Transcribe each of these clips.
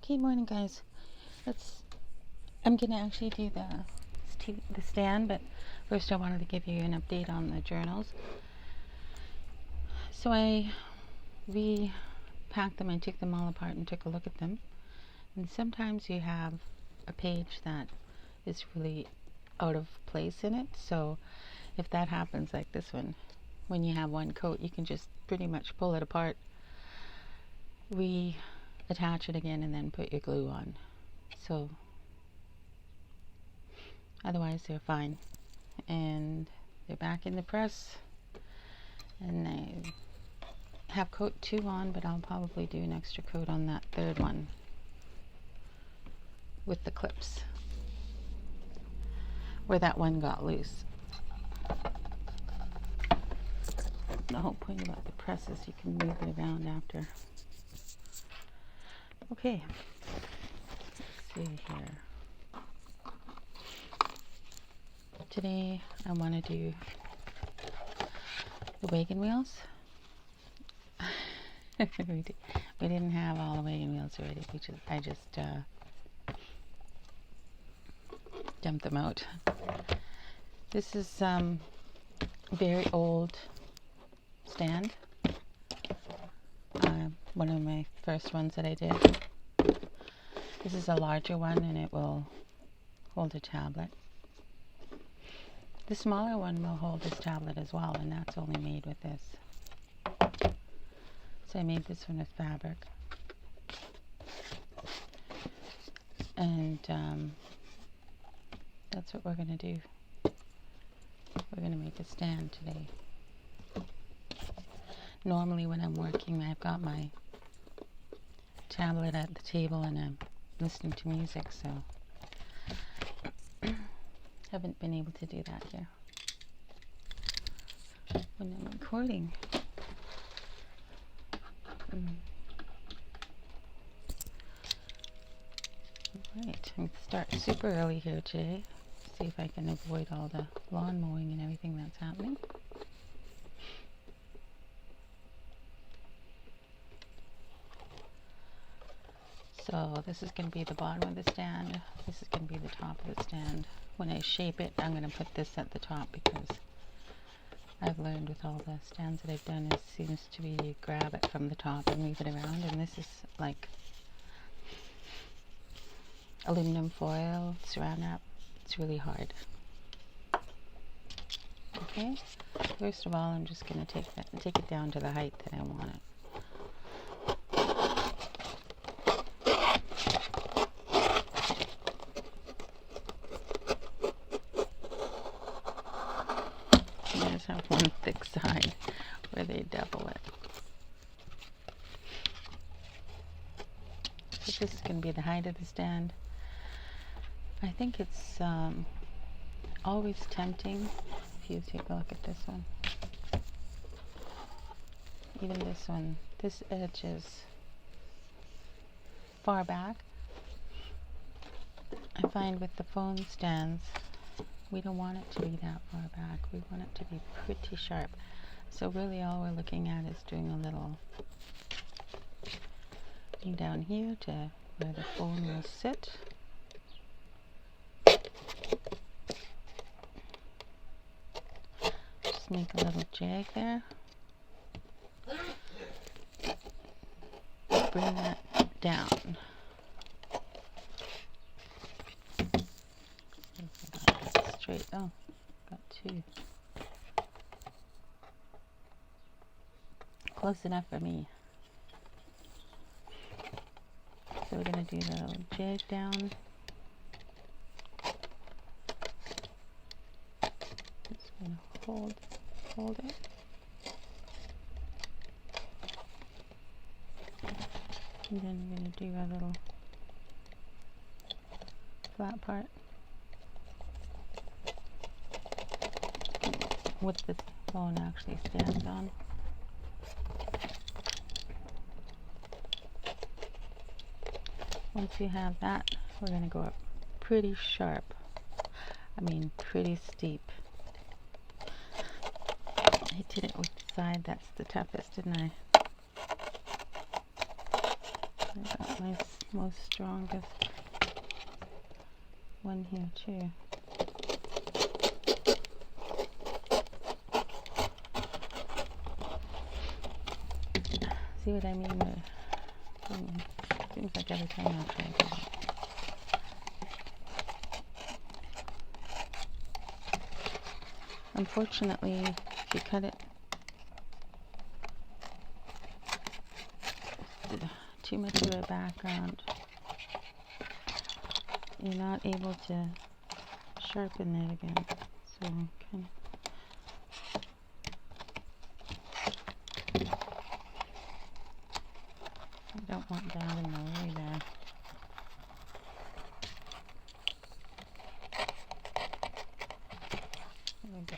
Okay, morning guys. I'm gonna actually do the stand, but first I wanted to give you an update on the journals. So I repacked them, I took them all apart and took a look at them. And sometimes you have a page that is really out of place in it. So if that happens, like this one, when you have one coat, you can just pretty much pull it apart, reattach it again, and then put your glue on. So otherwise they're fine, and they're back in the press, and I have coat 2 on, but I'll probably do an extra coat on that third one with the clips where that one got loose. The whole point about the press is you can move it around after. Okay, let's see here. Today I want to do the wagon wheels. we didn't have all the wagon wheels already. I just dumped them out. This is very old stand. One of my first ones that I did. This is a larger one, and it will hold a tablet. The smaller one will hold this tablet as well, and that's only made with this. So I made this one with fabric. And that's what we're going to do. We're going to make a stand today. Normally when I'm working, I've got my tablet at the table and I'm listening to music, so haven't been able to do that here when I'm recording. Alright, I'm going to start super early here today. See if I can avoid all the lawn mowing and everything that's happening. So this is going to be the bottom of the stand. This is going to be the top of the stand. When I shape it, I'm going to put this at the top, because I've learned with all the stands that I've done, it seems to be you grab it from the top and move it around, and this is like aluminum foil, saran wrap. It's really hard. Okay, first of all, I'm just going to take it down to the height that I want it. I just have one thick side where they double it. So this is going to be the height of the stand. I think it's always tempting, if you take a look at this one. Even this one, this edge is far back. I find with the phone stands, we don't want it to be that far back. We want it to be pretty sharp. So really all we're looking at is doing a little thing down here to where the phone will sit. Just make a little jag there. Bring that down. Straight. Oh, got 2. Close enough for me. So we're going to do the little jag down. Just going to hold it. And then we're going to do a little flat part what the phone actually stands on. Once you have that, we're going to go up pretty sharp. I mean pretty steep. I did it with the side that's the toughest, didn't I? I got my most strongest one here too. See what I mean? Seems like every time I try to do that. Unfortunately, if you cut it too much of a background, you're not able to sharpen it again. So kind of, I don't want that in the way there. There we go.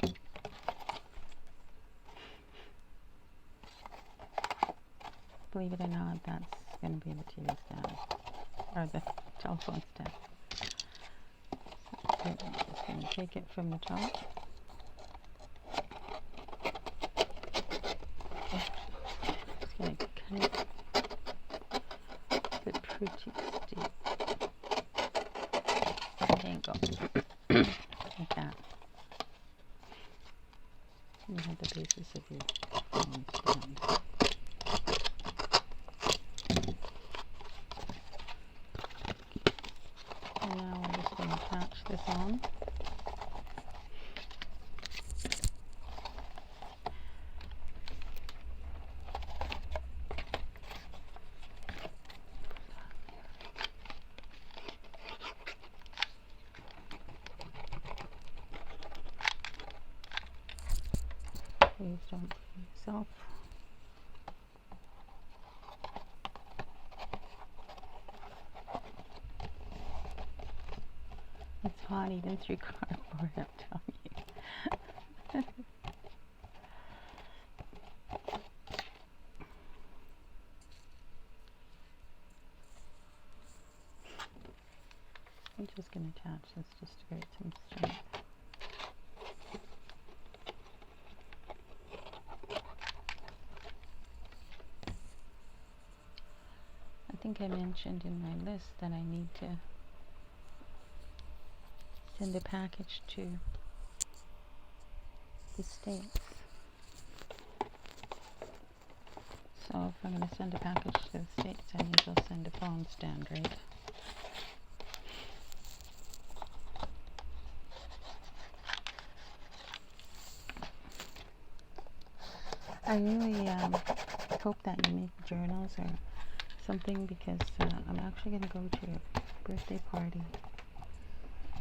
Believe it or not, that's going to be the TV stand, or the telephone stand. So I'm just going to take it from the top. Just going to cut it a pretty steep angle, like that. You have the basis of your phone stand. And now we're just going to attach this on. Please don't hurt yourself. It's hot even through cardboard, I'm telling you. I'm just going to attach this just to create some strength. I think I mentioned in my list that I need to send a package to the States. So if I'm going to send a package to the States, I need to send a phone stand, right? I really hope that you make journals or something, because I'm actually going to go to a birthday party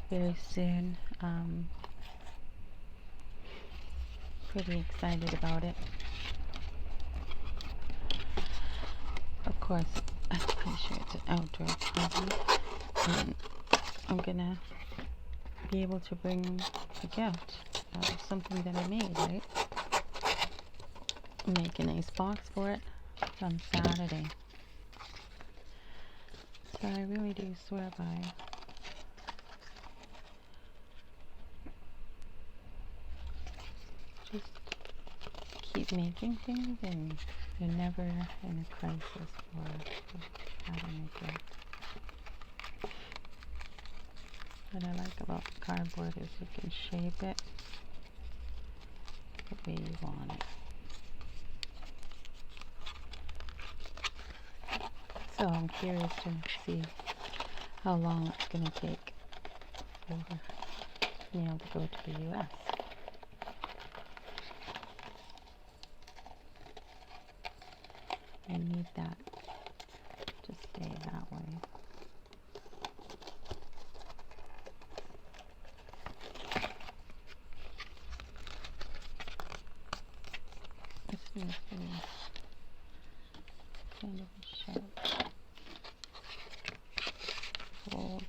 very soon. Pretty excited about it. Of course, I'm pretty sure it's an outdoor party, and I'm going to be able to bring a gift out of something that I made, right? Make a nice box for it on Saturday. So I really do swear by just keep making things, and you're never in a crisis for having a gift. What I like about cardboard is you can shape it the way you want it. So I'm curious to see how long it's going to take for me to go to the US. I need that to stay that way. This needs to be kind of sharp. Fold.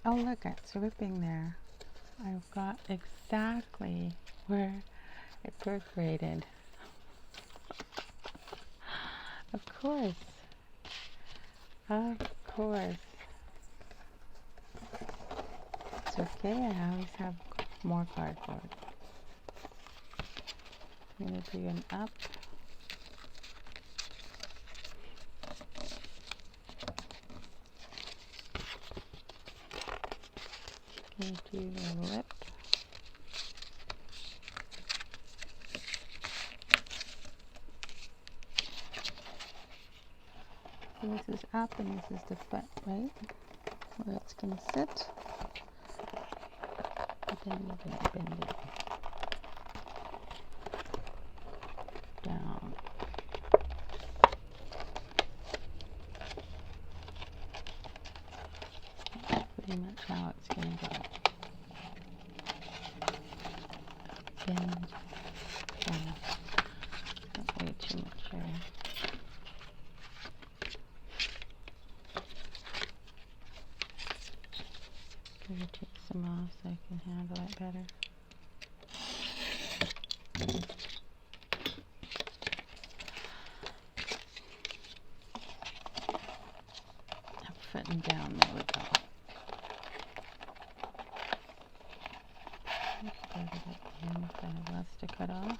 Oh look, it's ripping there. I've got exactly where it perforated. Of course. Of course. Okay, I always have more cardboard. I'm going to do an up. Going to do a lip. So this is up and this is the foot, right? Where it's going to sit. And then you're going to bend it down. That's pretty much how it's going to go. Bend down. Not way too much there. I'm going to take some off so I can handle it better. Up, foot, and down. There we go. Start it at the end if I have less to cut off.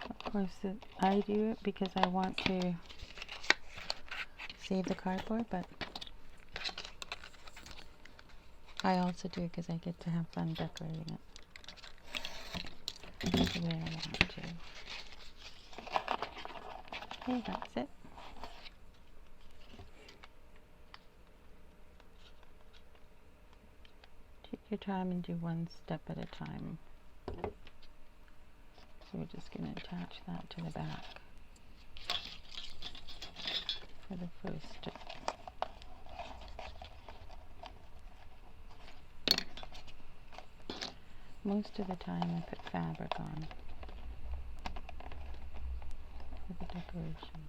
Of course, I do it because I want to save the cardboard, but I also do it because I get to have fun decorating it the way I want to. Okay, that's it. Take your time and do one step at a time. So we're just going to attach that to the back for the first step. Most of the time I put fabric on for the decoration.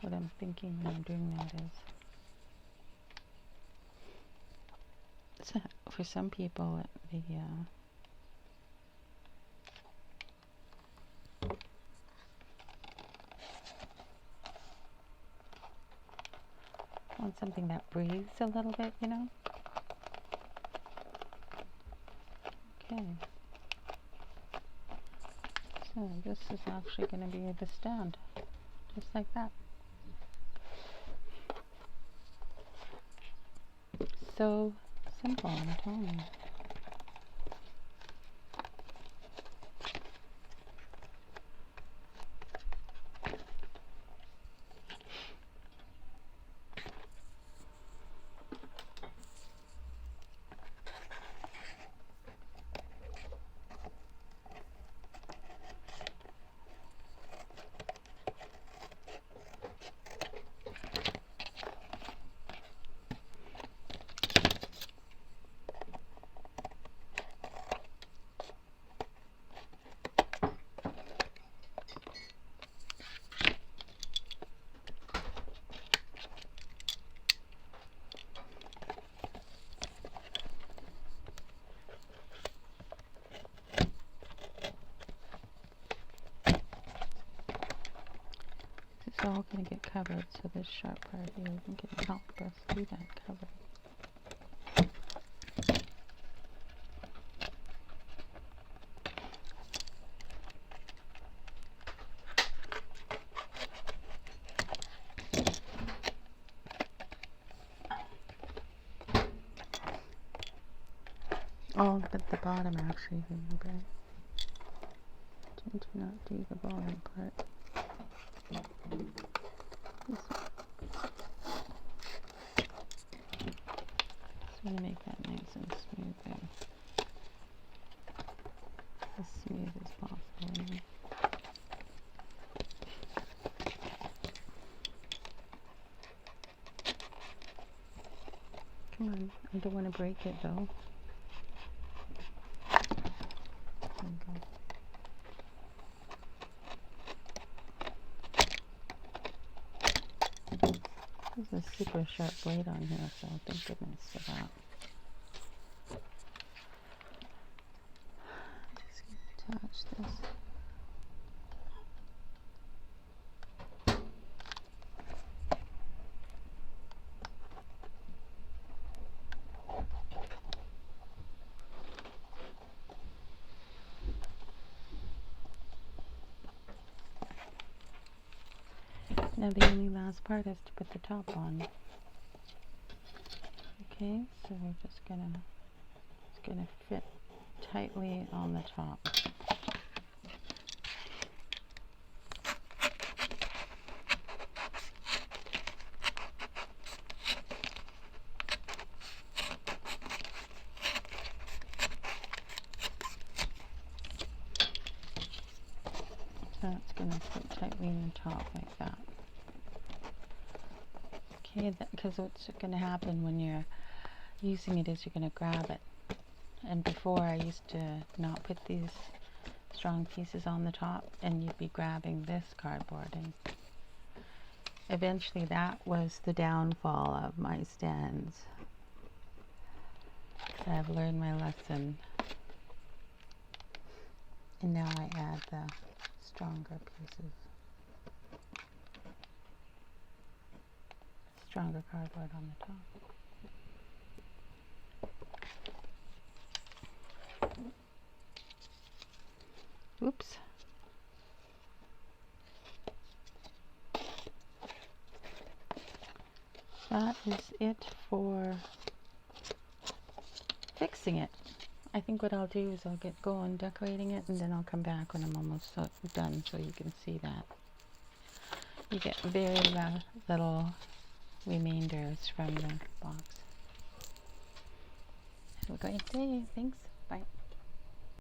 What I'm thinking when I'm doing that is, so for some people, want something that breathes a little bit, you know? Okay. So this is actually going to be the stand, just like that. So simple, I'm telling you. It's all going to get covered, so this sharp part here isn't going to help us do that cover. Oh, but the bottom actually, remember. Tend to not do the bottom part. Just want to make that nice and smooth there. As smooth as possible. Come on, I don't want to break it though. This is super a sharp blade on here, so thank goodness for that. Just gonna attach this. Now the only last part is to put the top on. Okay, so we're just gonna, it's gonna fit tightly on the top. So it's gonna fit tightly in the top like that. Okay, because what's going to happen when you're using it is you're going to grab it. And before I used to not put these strong pieces on the top, and you'd be grabbing this cardboard. And eventually that was the downfall of my stands. So I've learned my lesson. And now I add the stronger pieces. Stronger cardboard on the top. Oops. That is it for fixing it. I think what I'll do is I'll get going decorating it, and then I'll come back when I'm almost done so you can see that. You get very little remainders from the box. Have a great day. Thanks. Bye.